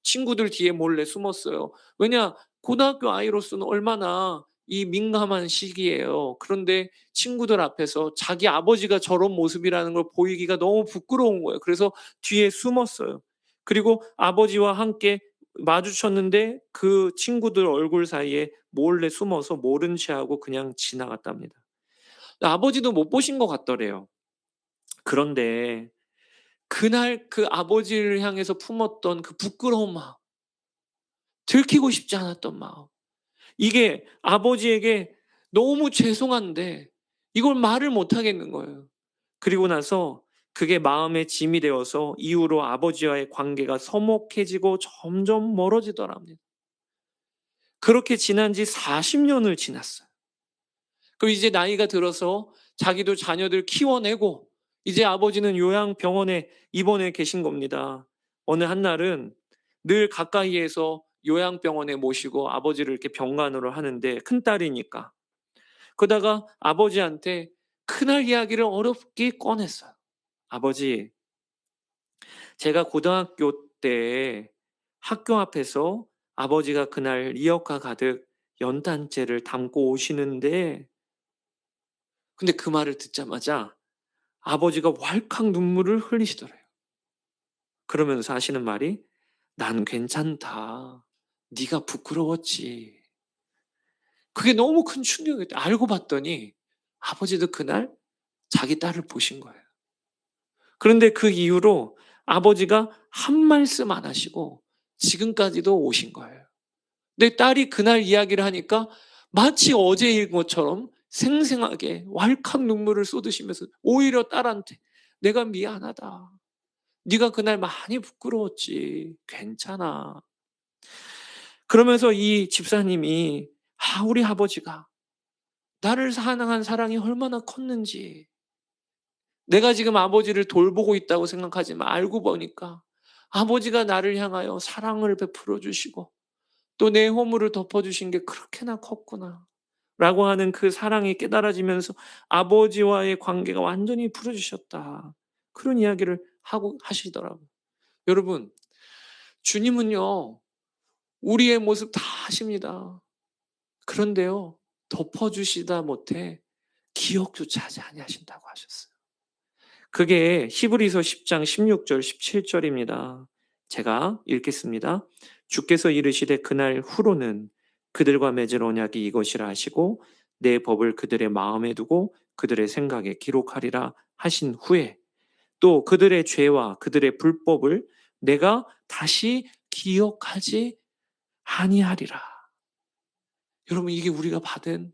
친구들 뒤에 몰래 숨었어요. 왜냐, 고등학교 아이로서는 얼마나 이 민감한 시기예요. 그런데 친구들 앞에서 자기 아버지가 저런 모습이라는 걸 보이기가 너무 부끄러운 거예요. 그래서 뒤에 숨었어요. 그리고 아버지와 함께 마주쳤는데 그 친구들 얼굴 사이에 몰래 숨어서 모른 체하고 그냥 지나갔답니다. 아버지도 못 보신 것 같더래요. 그런데 그날 그 아버지를 향해서 품었던 그 부끄러운 마음, 들키고 싶지 않았던 마음, 이게 아버지에게 너무 죄송한데 이걸 말을 못 하겠는 거예요. 그리고 나서 그게 마음의 짐이 되어서 이후로 아버지와의 관계가 서먹해지고 점점 멀어지더랍니다. 그렇게 지난 지 40년을 지났어요. 그리고 이제 나이가 들어서 자기도 자녀들 키워내고 이제 아버지는 요양병원에 입원해 계신 겁니다. 어느 한날은 늘 가까이에서 요양병원에 모시고 아버지를 이렇게 병간호를 하는데, 큰딸이니까. 그러다가 아버지한테 그날 이야기를 어렵게 꺼냈어요. 아버지, 제가 고등학교 때 학교 앞에서 아버지가 그날 리어카 가득 연탄재를 담고 오시는데, 근데 그 말을 듣자마자 아버지가 왈칵 눈물을 흘리시더래요. 그러면서 하시는 말이, 난 괜찮다, 네가 부끄러웠지. 그게 너무 큰 충격이었대요. 알고 봤더니 아버지도 그날 자기 딸을 보신 거예요. 그런데 그 이후로 아버지가 한 말씀 안 하시고 지금까지도 오신 거예요. 내 딸이 그날 이야기를 하니까 마치 어제인 것처럼 생생하게 왈칵 눈물을 쏟으시면서 오히려 딸한테 내가 미안하다, 네가 그날 많이 부끄러웠지, 괜찮아. 그러면서 이 집사님이 우리 아버지가 나를 사랑한 사랑이 얼마나 컸는지, 내가 지금 아버지를 돌보고 있다고 생각하지만 알고 보니까 아버지가 나를 향하여 사랑을 베풀어 주시고 또 내 허물을 덮어주신 게 그렇게나 컸구나 라고 하는 그 사랑이 깨달아지면서 아버지와의 관계가 완전히 풀어주셨다, 그런 이야기를 하고 하시더라고요. 여러분, 주님은요 우리의 모습 다 아십니다. 그런데요 덮어주시다 못해 기억조차 하지 아니하신다고 하셨어요. 그게 히브리서 10장 16절 17절입니다. 제가 읽겠습니다. 주께서 이르시되 그날 후로는 그들과 맺을 언약이 이것이라 하시고 내 법을 그들의 마음에 두고 그들의 생각에 기록하리라 하신 후에 또 그들의 죄와 그들의 불법을 내가 다시 기억하지 아니하리라. 여러분, 이게 우리가 받은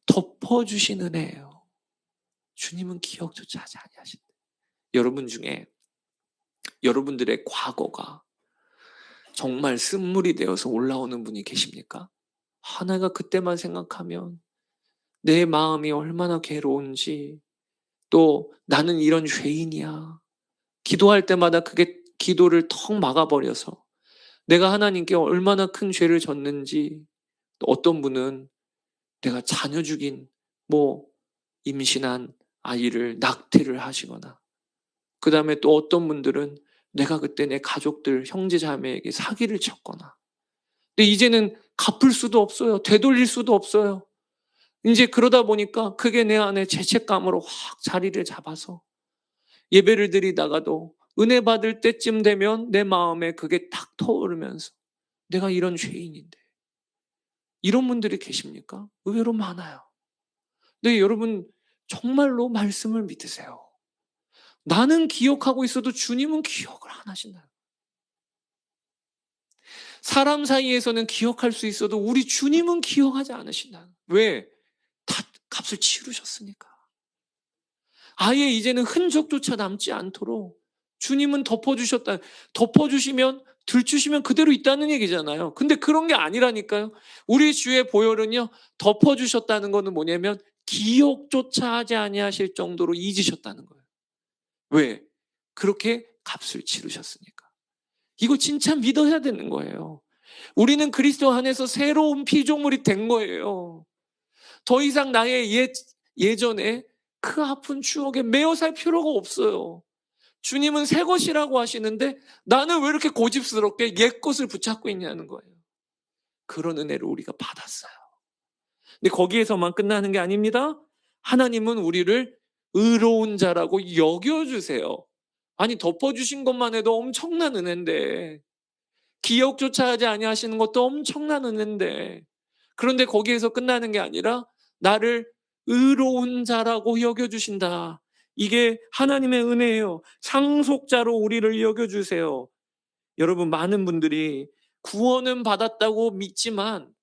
덮어주신 은혜예요. 주님은 기억조차 하지 아니하신다. 여러분 중에 여러분들의 과거가 정말 쓴물이 되어서 올라오는 분이 계십니까? 내가 그때만 생각하면 내 마음이 얼마나 괴로운지, 또 나는 이런 죄인이야. 기도할 때마다 그게 기도를 턱 막아버려서 내가 하나님께 얼마나 큰 죄를 졌는지, 또 어떤 분은 내가 자녀 죽인, 임신한 아이를 낙태를 하시거나, 그 다음에 또 어떤 분들은 내가 그때 내 가족들, 형제 자매에게 사기를 쳤거나, 근데 이제는 갚을 수도 없어요. 되돌릴 수도 없어요. 이제 그러다 보니까 그게 내 안에 죄책감으로 확 자리를 잡아서 예배를 드리다가도 은혜 받을 때쯤 되면 내 마음에 그게 탁 터오르면서 내가 이런 죄인인데. 이런 분들이 계십니까? 의외로 많아요. 근데 여러분, 정말로 말씀을 믿으세요. 나는 기억하고 있어도 주님은 기억을 안 하신다. 사람 사이에서는 기억할 수 있어도 우리 주님은 기억하지 않으신다. 왜? 다 값을 치르셨으니까. 아예 이제는 흔적조차 남지 않도록 주님은 덮어주셨다. 덮어주시면, 들추시면 그대로 있다는 얘기잖아요. 근데 그런 게 아니라니까요. 우리 주의 보혈은요, 덮어주셨다는 거는 뭐냐면 기억조차 하지 아니하실 정도로 잊으셨다는 거예요. 왜? 그렇게 값을 치르셨으니까. 이거 진짜 믿어야 되는 거예요. 우리는 그리스도 안에서 새로운 피조물이 된 거예요. 더 이상 나의 예전에 그 아픈 추억에 매어 살 필요가 없어요. 주님은 새 것이라고 하시는데 나는 왜 이렇게 고집스럽게 옛 것을 붙잡고 있냐는 거예요. 그런 은혜를 우리가 받았어요. 근데 거기에서만 끝나는 게 아닙니다. 하나님은 우리를 의로운 자라고 여겨주세요. 아니, 덮어주신 것만 해도 엄청난 은혜인데, 기억조차 하지 아니하시는 것도 엄청난 은혜인데, 그런데 거기에서 끝나는 게 아니라 나를 의로운 자라고 여겨주신다. 이게 하나님의 은혜예요. 상속자로 우리를 여겨주세요. 여러분, 많은 분들이 구원은 받았다고 믿지만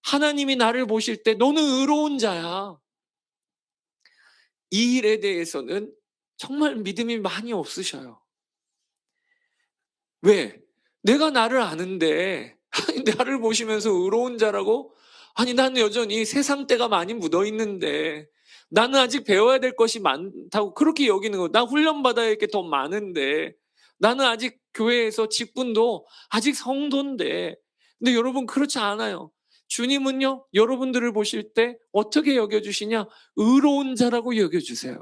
하나님이 나를 보실 때 너는 의로운 자야. 이 일에 대해서는 정말 믿음이 많이 없으셔요. 왜? 내가 나를 아는데 나를 보시면서 의로운 자라고? 아니, 나는 여전히 세상 때가 많이 묻어있는데 나는 아직 배워야 될 것이 많다고 그렇게 여기는 거. 나 훈련받아야 할 게 더 많은데 나는 아직 교회에서 직분도 아직 성도인데. 근데 여러분, 그렇지 않아요. 주님은요, 여러분들을 보실 때 어떻게 여겨주시냐? 의로운 자라고 여겨주세요.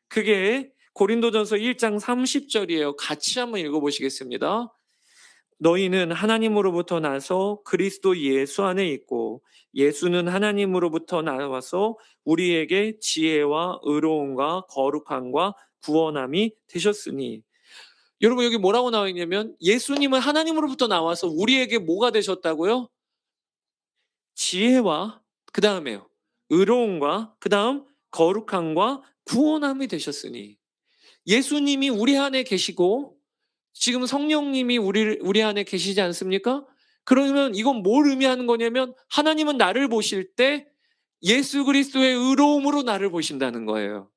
그게 고린도전서 1장 30절이에요. 같이 한번 읽어보시겠습니다. 너희는 하나님으로부터 나서 그리스도 예수 안에 있고 예수는 하나님으로부터 나와서 우리에게 지혜와 의로움과 거룩함과 구원함이 되셨으니. 여러분, 여기 뭐라고 나와 있냐면 예수님은 하나님으로부터 나와서 우리에게 뭐가 되셨다고요? 지혜와 그 다음에요, 의로움과 그 다음 거룩함과 구원함이 되셨으니. 예수님이 우리 안에 계시고 지금 성령님이 우리 안에 계시지 않습니까? 그러면 이건 뭘 의미하는 거냐면 하나님은 나를 보실 때 예수 그리스도의 의로움으로 나를 보신다는 거예요.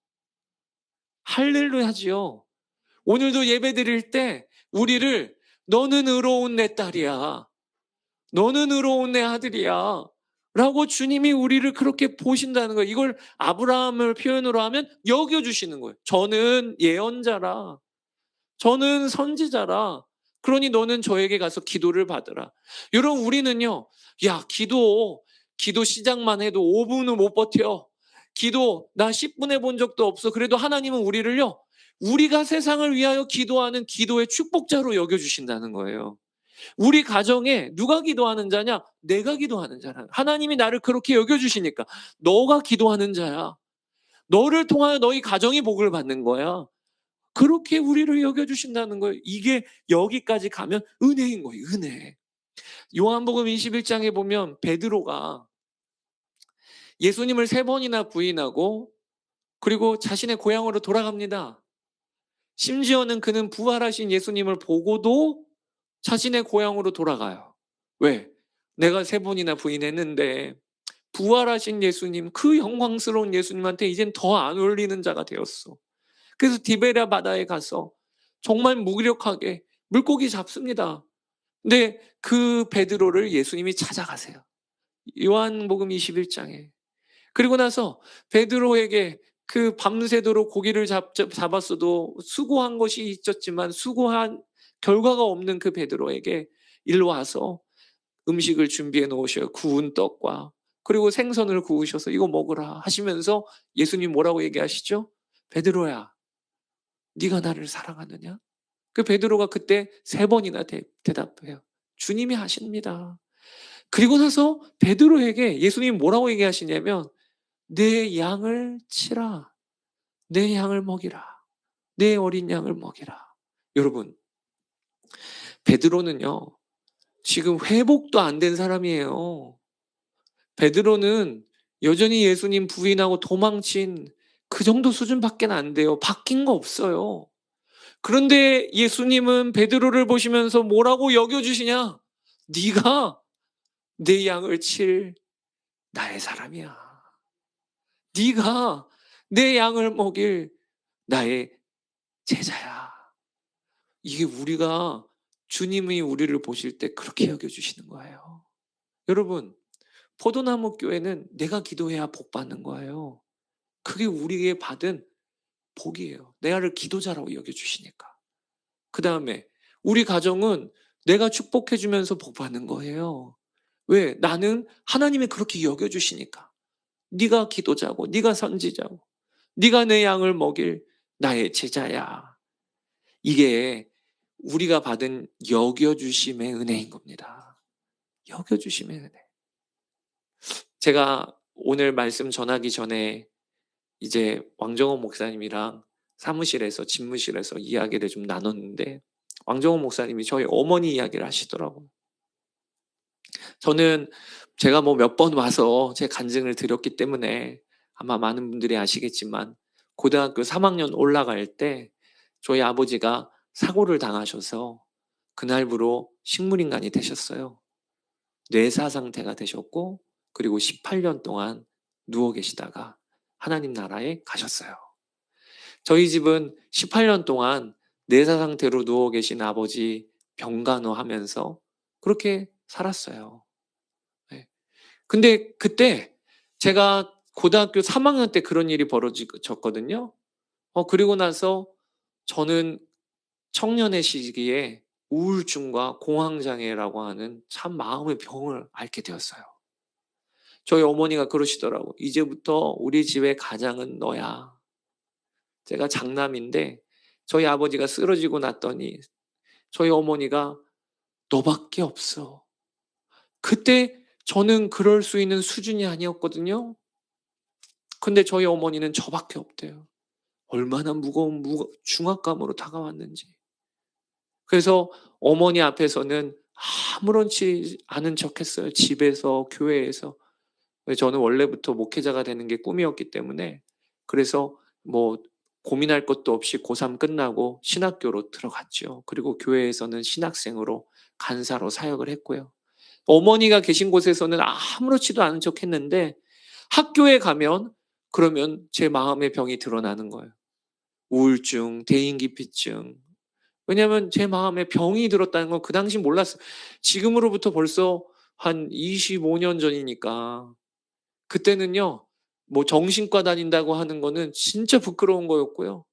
할렐루야지요. 오늘도 예배 드릴 때 우리를 너는 의로운 내 딸이야, 너는 의로운 내 아들이야 라고 주님이 우리를 그렇게 보신다는 거예요. 이걸 아브라함을 표현으로 하면 여겨주시는 거예요. 저는 예언자라, 저는 선지자라, 그러니 너는 저에게 가서 기도를 받으라. 여러분, 우리는요, 기도 시작만 해도 5분은 못 버텨. 기도 나 10분 해본 적도 없어. 그래도 하나님은 우리를요, 우리가 세상을 위하여 기도하는 기도의 축복자로 여겨주신다는 거예요. 우리 가정에 누가 기도하는 자냐? 내가 기도하는 자라. 하나님이 나를 그렇게 여겨주시니까 너가 기도하는 자야. 너를 통하여 너희 가정이 복을 받는 거야. 그렇게 우리를 여겨주신다는 거예요. 이게 여기까지 가면 은혜인 거예요. 은혜. 요한복음 21장에 보면 베드로가 예수님을 3번이나 부인하고 그리고 자신의 고향으로 돌아갑니다. 심지어는 그는 부활하신 예수님을 보고도 자신의 고향으로 돌아가요. 왜? 내가 3번이나 부인했는데 부활하신 예수님, 그 영광스러운 예수님한테 이젠 더 안 어울리는 자가 되었어. 그래서 디베랴 바다에 가서 정말 무기력하게 물고기 잡습니다. 근데 그 베드로를 예수님이 찾아가세요. 요한복음 21장에. 그리고 나서 베드로에게 그 밤새도록 고기를 잡았어도 수고한 것이 있었지만 수고한 결과가 없는 그 베드로에게 일로 와서 음식을 준비해 놓으셔요. 구운 떡과 그리고 생선을 구우셔서 이거 먹으라 하시면서 예수님 뭐라고 얘기하시죠? 베드로야, 네가 나를 사랑하느냐? 그 베드로가 그때 3번이나 대답해요. 주님이 하십니다. 그리고 나서 베드로에게 예수님이 뭐라고 얘기하시냐면 내 양을 치라. 내 양을 먹이라. 내 어린 양을 먹이라. 여러분, 베드로는요, 지금 회복도 안 된 사람이에요. 베드로는 여전히 예수님 부인하고 도망친 그 정도 수준밖에 안 돼요. 바뀐 거 없어요. 그런데 예수님은 베드로를 보시면서 뭐라고 여겨주시냐? 네가 내 양을 칠 나의 사람이야. 네가 내 양을 먹일 나의 제자야. 이게 우리가 주님이 우리를 보실 때 그렇게 여겨주시는 거예요. 여러분, 포도나무 교회는 내가 기도해야 복 받는 거예요. 그게 우리에게 받은 복이에요. 내가를 기도자라고 여겨주시니까. 그 다음에 우리 가정은 내가 축복해주면서 복 받는 거예요. 왜? 나는 하나님이 그렇게 여겨주시니까. 네가 기도자고 네가 선지자고 네가 내 양을 먹일 나의 제자야. 이게 우리가 받은 여겨주심의 은혜인 겁니다. 여겨주심의 은혜. 제가 오늘 말씀 전하기 전에 이제 왕정원 목사님이랑 사무실에서 집무실에서 이야기를 좀 나눴는데 왕정원 목사님이 저희 어머니 이야기를 하시더라고요. 저는 제가 뭐 몇 번 와서 제 간증을 드렸기 때문에 아마 많은 분들이 아시겠지만 고등학교 3학년 올라갈 때 저희 아버지가 사고를 당하셔서 그날부로 식물인간이 되셨어요. 뇌사 상태가 되셨고 그리고 18년 동안 누워 계시다가 하나님 나라에 가셨어요. 저희 집은 18년 동안 뇌사 상태로 누워 계신 아버지 병간호하면서 그렇게 살았어요. 네. 근데 그때 제가 고등학교 3학년 때 그런 일이 벌어졌거든요. 그리고 나서 저는 청년의 시기에 우울증과 공황장애라고 하는 참 마음의 병을 앓게 되었어요. 저희 어머니가 그러시더라고. 이제부터 우리 집의 가장은 너야. 제가 장남인데 저희 아버지가 쓰러지고 났더니 저희 어머니가 너밖에 없어. 그때 저는 그럴 수 있는 수준이 아니었거든요. 근데 저희 어머니는 저밖에 없대요. 얼마나 무거운 중압감으로 다가왔는지. 그래서 어머니 앞에서는 아무렇지 않은 척했어요. 집에서, 교회에서. 저는 원래부터 목회자가 되는 게 꿈이었기 때문에 그래서 뭐 고민할 것도 없이 고3 끝나고 신학교로 들어갔죠. 그리고 교회에서는 신학생으로 간사로 사역을 했고요. 어머니가 계신 곳에서는 아무렇지도 않은 척 했는데 학교에 가면 그러면 제 마음의 병이 드러나는 거예요. 우울증, 대인기피증. 왜냐하면 제 마음에 병이 들었다는 건 그 당시 몰랐어요. 지금으로부터 벌써 한 25년 전이니까. 그때는요, 뭐 정신과 다닌다고 하는 거는 진짜 부끄러운 거였고요.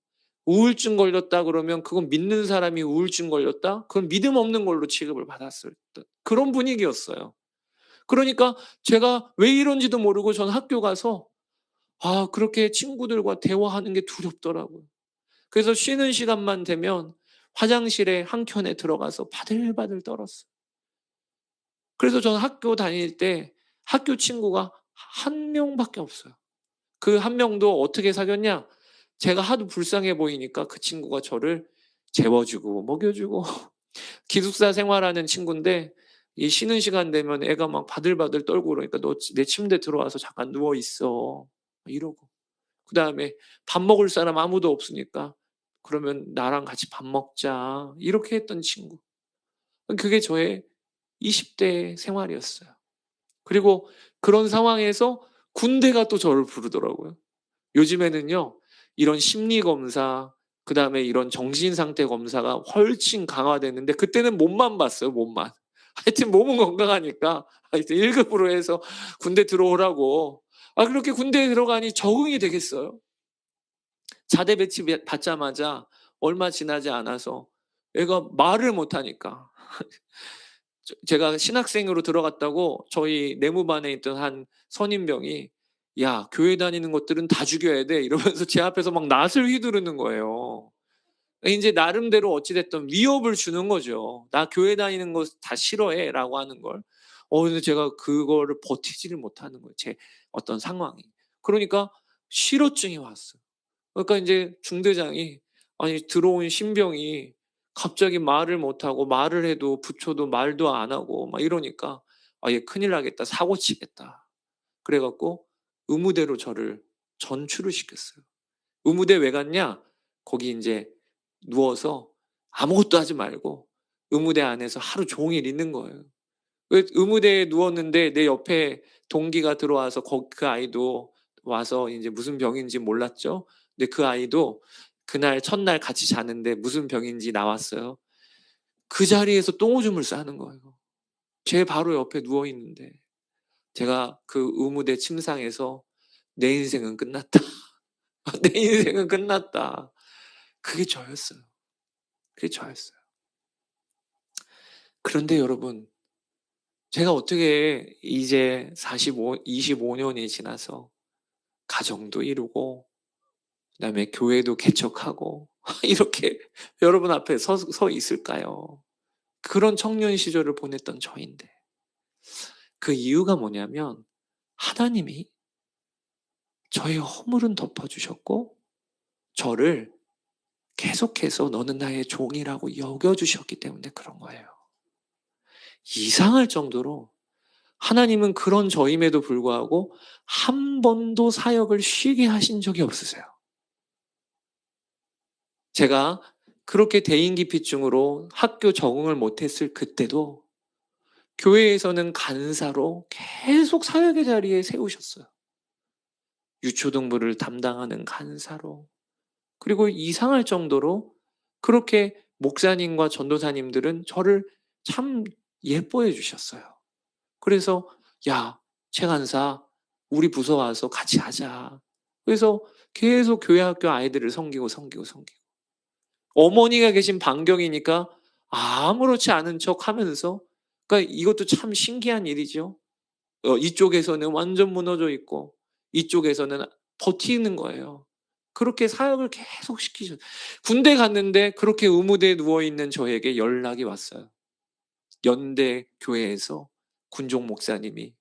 우울증 걸렸다 그러면 그건 믿는 사람이 우울증 걸렸다? 그건 믿음 없는 걸로 취급을 받았을 때 그런 분위기였어요. 그러니까 제가 왜 이런지도 모르고 전 학교 가서 그렇게 친구들과 대화하는 게 두렵더라고요. 그래서 쉬는 시간만 되면 화장실에 한 켠에 들어가서 바들바들 떨었어요. 그래서 저는 학교 다닐 때 학교 친구가 한 명밖에 없어요. 그 한 명도 어떻게 사귀었냐? 제가 하도 불쌍해 보이니까 그 친구가 저를 재워주고 먹여주고 기숙사 생활하는 친구인데 이 쉬는 시간 되면 애가 막 바들바들 떨고 그러니까 "너 내 침대 들어와서 잠깐 누워 있어." 이러고. 그다음에 밥 먹을 사람 아무도 없으니까 "그러면 나랑 같이 밥 먹자." 이렇게 했던 친구. 그게 저의 20대 생활이었어요. 그리고 그런 상황에서 군대가 또 저를 부르더라고요. 요즘에는요. 이런 심리 검사 그다음에 이런 정신 상태 검사가 훨씬 강화됐는데 그때는 몸만 봤어요, 몸만. 하여튼 몸은 건강하니까 하여튼 1 급으로 해서 군대 들어오라고. 그렇게 군대에 들어가니 적응이 되겠어요? 자대 배치 받자마자 얼마 지나지 않아서 애가 말을 못 하니까 제가 신학생으로 들어갔다고 저희 내무반에 있던 한 선임병이 "야 교회 다니는 것들은 다 죽여야 돼." 이러면서 제 앞에서 막 낫을 휘두르는 거예요. 인제 나름대로 어찌 됐든 위협을 주는 거죠. "나 교회 다니는 거 다 싫어해."라고 하는 걸. 근데 제가 그거를 버티지를 못하는 거예요, 제 어떤 상황이. 그러니까 실어증이 왔어요. 그러니까 인제 중대장이 아니 들어온 신병이 갑자기 말을 못하고 말을 해도 부초도 말도 안 하고 막 이러니까 '아 얘 큰일 나겠다. 사고 치겠다.' 그래 갖고 의무대로 저를 전출을 시켰어요. 의무대 왜 갔냐? 거기 인제 누워서 아무것도 하지 말고 의무대 안에서 하루 종일 있는 거예요. 의무대에 누웠는데 내 옆에 동기가 들어와서 그 아이도 와서 인제 무슨 병인지 몰랐죠. 근데 그 아이도 그날 첫날 같이 자는데 무슨 병인지 나왔어요. 그 자리에서 똥오줌을 싸는 거예요. 제 바로 옆에 누워 있는데. 제가 그 의무대 침상에서 '내 인생은 끝났다. 내 인생은 끝났다.' 그게 저였어요. 그게 저였어요. 그런데 여러분 제가 어떻게 이제 25 년이 지나서 가정도 이루고 그다음에 교회도 개척하고 이렇게 여러분 앞에 서 있을까요? 그런 청년 시절을 보냈던 저인데. 그 이유가 뭐냐면 하나님이 저의 허물은 덮어 주셨고 저를 계속해서 "너는 나의 종이라고 여겨 주셨기 때문에 그런 거예요." 이상할 정도로 하나님은 그런 저임에도 불구하고 한 번도 사역을 쉬게 하신 적이 없으세요. 제가 그렇게 대인기피증으로 학교 적응을 못했을 그때도 교회에서는 간사로 계속 사역의 자리에 세우셨어요. 유초등부를 담당하는 간사로. 그리고 이상할 정도로 그렇게 목사님과 전도사님들은 저를 참 예뻐해 주셨어요. 그래서 "야, 최 간사 우리 부서 와서 같이 하자." 그래서 계속 교회 학교 아이들을 섬기고, 섬기고, 섬기고. 어머니가 계신 반경이니까 아무렇지 않은 척하면서 그러니까 이것도 참 신기한 일이죠. 이쪽에서는 완전 무너져 있고 이쪽에서는 버티는 거예요. 그렇게 사역을 계속 시키셨 군대 갔는데 그렇게 의무대에 누워 있는 저에게 연락이 왔어요. 연대 교회에서 군종 목사님이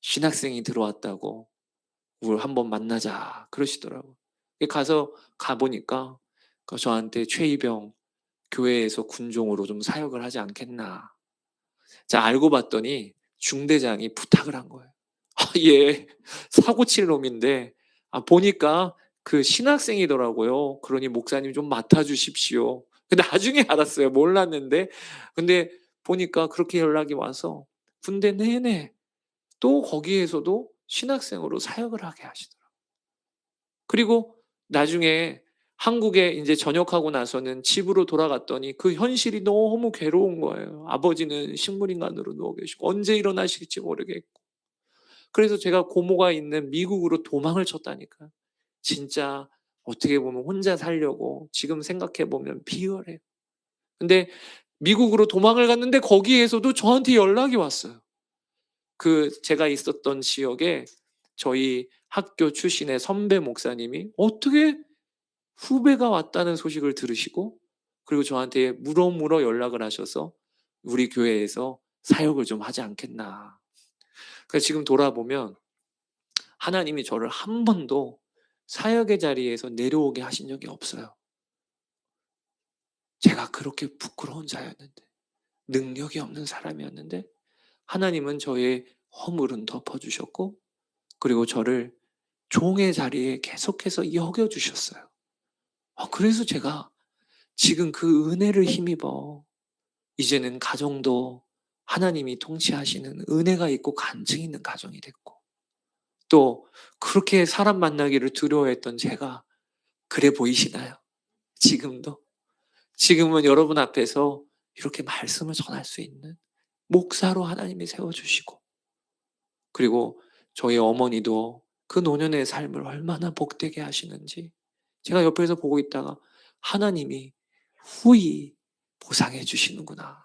"신학생이 들어왔다고 우리 한번 만나자." 그러시더라고요. 가서 가 보니까 저한테 "최이병 교회에서 군종으로 좀 사역을 하지 않겠나." 자 알고 봤더니 중대장이 부탁을 한 거예요. 얘 사고 칠 놈인데 보니까 그 신학생이더라고요. 그러니 "목사님 좀 맡아 주십시오." 나중에 알았어요. 몰랐는데. 근데 보니까 그렇게 연락이 와서 군대 내내 또 거기에서도 신학생으로 사역을 하게 하시더라고요. 그리고 나중에 한국에 인제 전역하고 나서는 집으로 돌아갔더니 그 현실이 너무 괴로운 거예요. 아버지는 식물인간으로 누워 계시고 언제 일어나실지 모르겠고. 그래서 제가 고모가 있는 미국으로 도망을 쳤다니까요. 진짜 어떻게 보면 혼자 살려고 지금 생각해 보면 비열해요. 근데 미국으로 도망을 갔는데 거기에서도 저한테 연락이 왔어요. 제가 있었던 지역에 저희 학교 출신의 선배 목사님이 어떻게 후배가 왔다는 소식을 들으시고 그리고 저한테 물어 연락을 하셔서 "우리 교회에서 사역을 좀 하지 않겠나." 그래서 지금 돌아보면 하나님이 저를 한 번도 사역의 자리에서 내려오게 하신 적이 없어요. 제가 그렇게 부끄러운 자였는데 능력이 없는 사람이었는데 하나님은 저의 허물은 덮어주셨고 그리고 저를 종의 자리에 계속해서 여겨주셨어요. 그래서 제가 지금 그 은혜를 힘입어 이제는 가정도 하나님이 통치하시는 은혜가 있고 간증이 있는 가정이 됐고 또 그렇게 사람 만나기를 두려워했던 제가 그래 보이시나요? 지금도? 지금은 여러분 앞에서 이렇게 말씀을 전할 수 있는 목사로 하나님이 세워주시고 그리고 저희 어머니도 그 노년의 삶을 얼마나 복되게 하시는지 제가 옆에서 보고 있다가 하나님이 후히 보상해 주시는구나.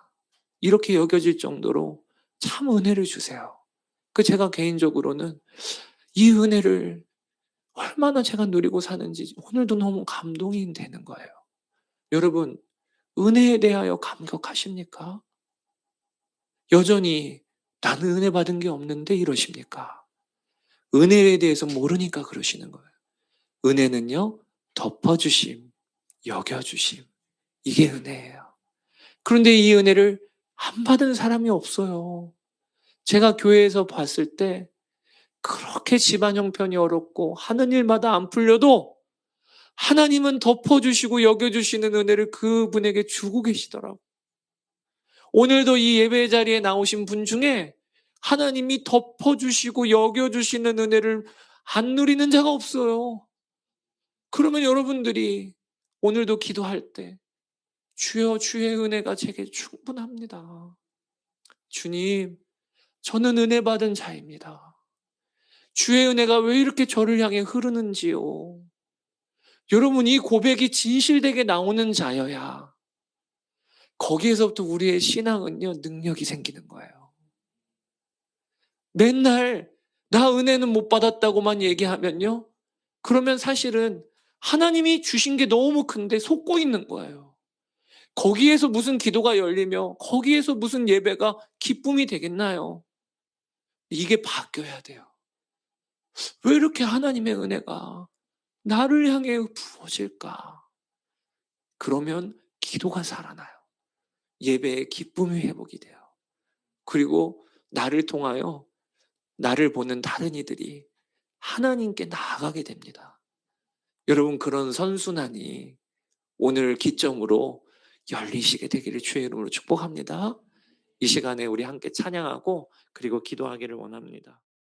이렇게 여겨질 정도로 참 은혜를 주세요. 제가 개인적으로는 이 은혜를 얼마나 제가 누리고 사는지 오늘도 너무 감동이 되는 거예요. 여러분, 은혜에 대하여 감격하십니까? 여전히 나는 은혜 받은 게 없는데 이러십니까? 은혜에 대해서 모르니까 그러시는 거예요. 은혜는요, 덮어주심, 여겨주심. 이게 은혜예요. 그런데 이 은혜를 안 받은 사람이 없어요. 제가 교회에서 봤을 때 그렇게 집안 형편이 어렵고 하는 일마다 안 풀려도 하나님은 덮어주시고 여겨주시는 은혜를 그분에게 주고 계시더라고요. 오늘도 이 예배 자리에 나오신 분 중에 하나님이 덮어주시고 여겨주시는 은혜를 안 누리는 자가 없어요. 그러면 여러분들이 오늘도 기도할 때 주여 주의 은혜가 제게 충분합니다. 주님, 저는 은혜 받은 자입니다. 주의 은혜가 왜 이렇게 저를 향해 흐르는지요. 여러분 이 고백이 진실되게 나오는 자여야 거기에서부터 우리의 신앙은요 능력이 생기는 거예요. 맨날 나 은혜는 못 받았다고만 얘기하면요 그러면 사실은 하나님이 주신 게 너무 큰데 속고 있는 거예요. 거기에서 무슨 기도가 열리며 거기에서 무슨 예배가 기쁨이 되겠나요? 이게 바뀌어야 돼요. 왜 이렇게 하나님의 은혜가 나를 향해 부어질까? 그러면 기도가 살아나요. 예배의 기쁨이 회복이 돼요. 그리고 나를 통하여 나를 보는 다른 이들이 하나님께 나아가게 됩니다. 여러분 그런 선순환이 오늘 기점으로 열리시게 되기를 주의 이름으로 축복합니다. 이 시간에 우리 함께 찬양하고 그리고 기도하기를 원합니다.